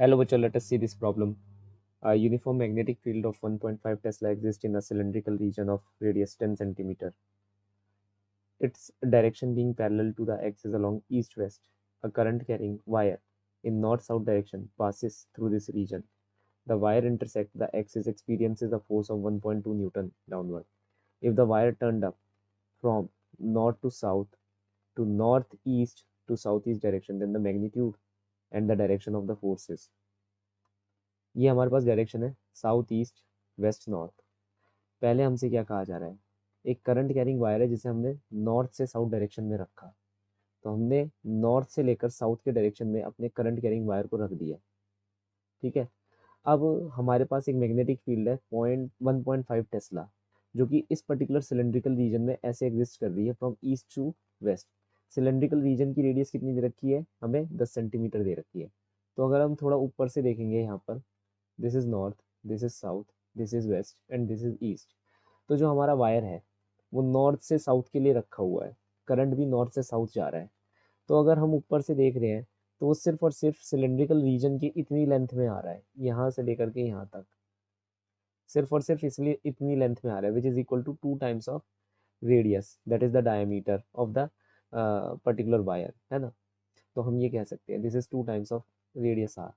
Hello, bachcho, let us see this problem. A uniform magnetic field of 1.5 Tesla exists in a cylindrical region of radius 10 centimeter. Its direction being parallel to the axis along east-west. A current carrying wire in north-south direction passes through this region. The wire intersects the axis experiences a force of 1.2 Newton downward. If the wire turned up from north to south to northeast to southeast direction, then the magnitude and the direction of the forces. ये हमारे पास direction है south east west north. पहले हमसे क्या कहा जा रहा है, एक करंट कैरिंग वायर है जिसे हमने नॉर्थ से साउथ डायरेक्शन में रखा। तो हमने नॉर्थ से लेकर साउथ के डायरेक्शन में अपने करंट कैरिंग वायर को रख दिया। ठीक है। अब हमारे पास एक मैग्नेटिक फील्ड है 1.5 टेस्ला, जो कि इस पर्टिकुलर सिलेंड्रिकल रीजन में ऐसे एग्जिस्ट कर रही है from east to west. Cylindrical region की रेडियस कितनी दे रखी है, हमें 10 सेंटीमीटर दे रखी है। तो अगर हम थोड़ा ऊपर से देखेंगे यहाँ पर, this is north, this is south, this is west and this is east. तो जो हमारा वायर है वो नॉर्थ से साउथ के लिए रखा हुआ है, करंट भी नॉर्थ से साउथ जा रहा है। तो अगर हम ऊपर से देख रहे हैं तो वो सिर्फ और सिर्फ सिलेंड्रिकल रीजन की इतनी लेंथ में आ रहा है, यहाँ से लेकर के यहाँ तक सिर्फ और सिर्फ इसलिए इतनी लेंथ में आ रहा है, which is equal to 2 times of radius, that is the diameter of the particular wire, है ना। तो हम ये कह सकते हैं this is 2 times of radius R.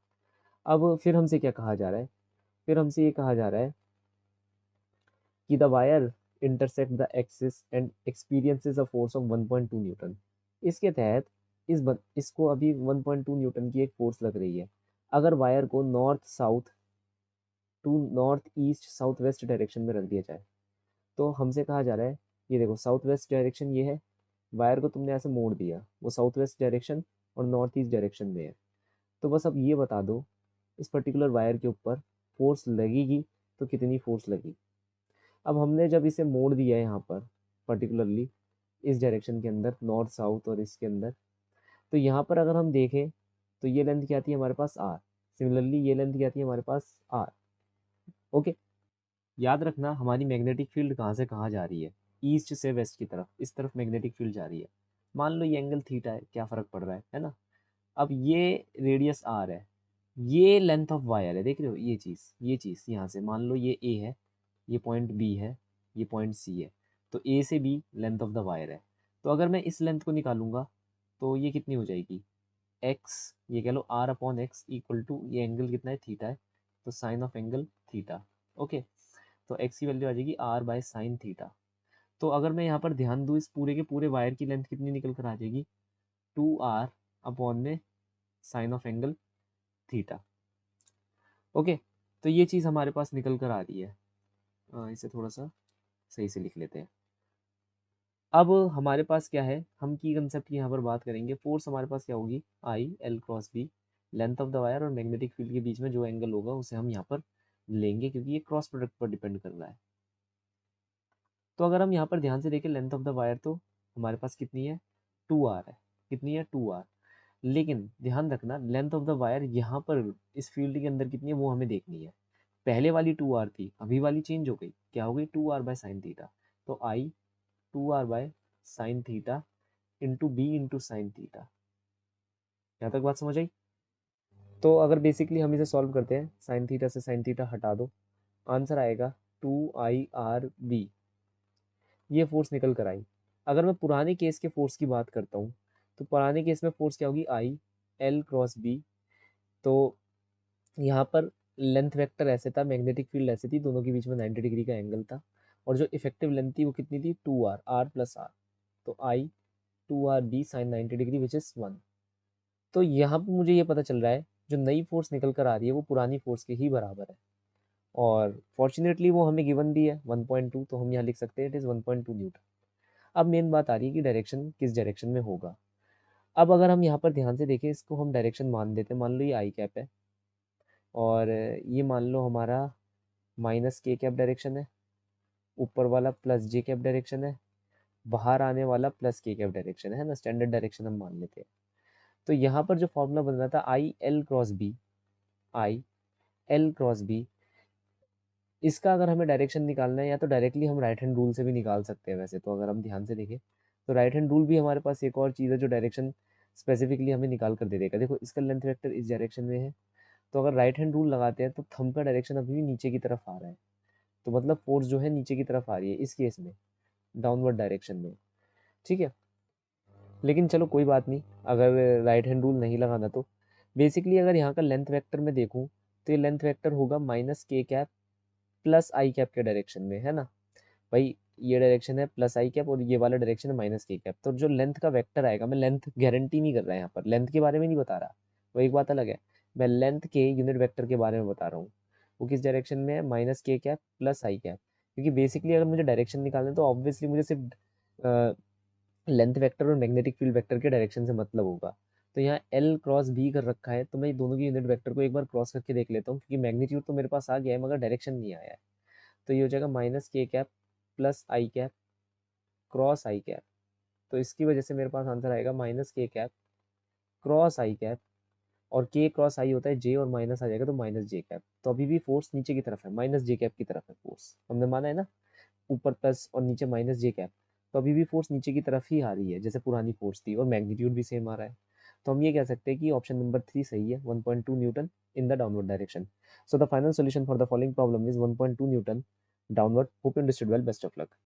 अब फिर हमसे क्या कहा जा रहा है, फिर हमसे ये कहा जा रहा है कि the wire intersect the axis and experiences a force of 1.2 Newton. इसके तहत इसको अभी 1.2 न्यूटन की एक फोर्स लग रही है। अगर वायर को north south to north east south west direction में रख दिया जाए, तो हमसे कहा जा रहा है, ये देखो साउथ वेस्ट डायरेक्शन ये है, वायर को तुमने ऐसे मोड़ दिया, वो साउथ वेस्ट डायरेक्शन और नॉर्थ ईस्ट डायरेक्शन में है। तो बस अब ये बता दो इस पर्टिकुलर वायर के ऊपर फोर्स लगेगी तो कितनी फोर्स लगेगी। अब हमने जब इसे मोड़ दिया है यहाँ पर पर्टिकुलरली इस डायरेक्शन के अंदर, नॉर्थ साउथ और इसके अंदर, तो यहाँ पर अगर हम देखें तो ये लेंथ क्या आती है हमारे पास आर, सिमिलरली ये लेंथ क्या आती है हमारे पास आर। ओके। याद रखना हमारी मैग्नेटिक फील्ड कहाँ से कहाँ जा रही है, ईस्ट से वेस्ट की तरफ, इस तरफ मैग्नेटिक फील्ड जा रही है। मान लो ये एंगल थीटा है, क्या फर्क पड़ रहा है ना। अब ये रेडियस आर है, ये लेंथ ऑफ वायर है, देख रहे हो ये चीज़ यहाँ से मान लो ये ए है, ये पॉइंट बी है, ये पॉइंट सी है। तो ए से B length of the wire है। तो अगर मैं इस लेंथ को निकालूंगा तो ये कितनी हो जाएगी, एक्स, ये कह लो R upon X equal to, ये एंगल कितना है थीटा है, तो sine of angle theta. Okay. तो एक्स की वैल्यू आ जाएगी आर बाय साइन थीटा। तो अगर मैं यहाँ पर ध्यान दूँ, इस पूरे के पूरे वायर की लेंथ कितनी निकल कर आ जाएगी, 2r अपॉन में sine of angle theta. Okay. तो ये चीज़ हमारे पास निकल कर आ रही है। इसे थोड़ा सा सही से लिख लेते हैं। अब हमारे पास क्या है, हम की कंसेप्ट की यहाँ पर बात करेंगे। फोर्स हमारे पास क्या होगी, I L cross B, length of the wire और मैग्नेटिक फील्ड के बीच में जो एंगल होगा उसे हम यहाँ पर लेंगे, क्योंकि ये क्रॉस प्रोडक्ट पर डिपेंड कर रहा है। तो अगर हम यहाँ पर ध्यान से देखें लेंथ ऑफ द वायर, तो हमारे पास कितनी है, 2r है। कितनी है, 2r। लेकिन ध्यान रखना लेंथ ऑफ द वायर यहाँ पर इस फील्ड के अंदर कितनी है वो हमें देखनी है। पहले वाली 2r थी, अभी वाली चेंज हो गई, क्या हो गई, 2r बाय साइन थीटा। तो I 2r by sine theta into B into sine theta. यहाँ तक बात समझ आई। तो अगर बेसिकली हम इसे सॉल्व करते हैं, साइन थीटा से साइन थीटा हटा दो, आंसर आएगा 2IRB। ये फोर्स निकल कर आई। अगर मैं पुराने केस के फोर्स की बात करता हूँ, तो पुराने केस में फोर्स क्या होगी, आई एल क्रॉस बी। तो यहाँ पर लेंथ वेक्टर ऐसे था, मैग्नेटिक फील्ड ऐसे थी, दोनों के बीच में 90 डिग्री का एंगल था, और जो इफेक्टिव लेंथ थी वो कितनी थी, 2r, r प्लस आर। तो I 2RB sine 90 degree which is 1। तो यहाँ पर मुझे ये पता चल रहा है जो नई फोर्स निकल कर आ रही है वो पुरानी फोर्स के ही बराबर है, और फॉर्चुनेटली वो हमें गिवन भी है 1.2, तो हम यहाँ लिख सकते हैं इट इज़ 1.2 न्यूटन। अब मेन बात आ रही है कि डायरेक्शन किस डायरेक्शन में होगा। अब अगर हम यहाँ पर ध्यान से देखें, इसको हम डायरेक्शन मान देते हैं, मान लो ये आई कैप है, और ये मान लो हमारा माइनस के कैप डायरेक्शन है, ऊपर वाला प्लस जे कैप डायरेक्शन है, बाहर आने वाला प्लस के कैप डायरेक्शन है ना, स्टैंडर्ड डायरेक्शन हम मान लेते हैं। तो यहाँ पर जो फॉर्मूला बन रहा था I L cross B, I L cross B, इसका अगर हमें डायरेक्शन निकालना है, या तो डायरेक्टली हम राइट हैंड रूल से भी निकाल सकते हैं वैसे तो, अगर हम ध्यान से देखें तो राइट हैंड रूल भी हमारे पास एक और चीज़ है जो डायरेक्शन स्पेसिफिकली हमें निकाल कर दे देगा। देखो इसका लेंथ वेक्टर इस डायरेक्शन में है, तो अगर राइट हैंड रूल लगाते हैं तो थंब का डायरेक्शन अभी भी नीचे की तरफ आ रहा है, तो मतलब फोर्स जो है नीचे की तरफ आ रही है इस केस में, डाउनवर्ड डायरेक्शन में। ठीक है, लेकिन चलो कोई बात नहीं, अगर राइट हैंड रूल नहीं लगाना तो बेसिकली अगर यहाँ का लेंथ वेक्टर में देखूँ तो ये लेंथ वेक्टर होगा माइनस के कैप प्लस आई कैप के डायरेक्शन में, है ना भाई। ये डायरेक्शन है प्लस आई कैप और ये वाला डायरेक्शन है माइनस के कैप। तो जो लेंथ का वेक्टर आएगा, मैं लेंथ गारंटी नहीं कर रहा यहाँ पर, लेंथ के बारे में नहीं बता रहा, वो एक बात अलग है। मैं लेंथ के यूनिट वेक्टर के बारे में बता रहा हूँ। वो किस डायरेक्शन में है, माइनस के कैप प्लस आई कैप। क्योंकि बेसिकली अगर मुझे डायरेक्शन निकालना है तो ऑब्वियसली मुझे सिर्फ लेंथ वेक्टर और मैग्नेटिक फील्ड वेक्टर के डायरेक्शन से मतलब होगा। तो यहाँ एल क्रॉस बी कर रखा है, तो मैं दोनों की यूनिट वेक्टर को एक बार क्रॉस करके देख लेता हूँ, क्योंकि मैग्नीट्यूड तो मेरे पास आ गया है मगर डायरेक्शन नहीं आया है। तो ये हो जाएगा माइनस के कैप प्लस आई कैप क्रॉस आई कैप। तो इसकी वजह से मेरे पास आंसर आएगा माइनस के कैप क्रॉस आई कैप, और के क्रॉस आई होता है जे, और माइनस आ जाएगा तो माइनस जे कैप। तो अभी भी फोर्स नीचे की तरफ है, माइनस जे कैप की तरफ है फोर्स, हमने माना है ना, ऊपर प्लस और नीचे माइनस जे कैप। तो अभी भी फोर्स नीचे की तरफ ही आ रही है जैसे पुरानी फोर्स थी, और मैग्नीट्यूड भी सेम आ रहा है। तो हम ये कह सकते हैं कि ऑप्शन नंबर 3 सही है, 1.2 Newton in the downward direction. So the final solution for the following problem is 1.2 Newton downward. Hope you understood well, best of luck.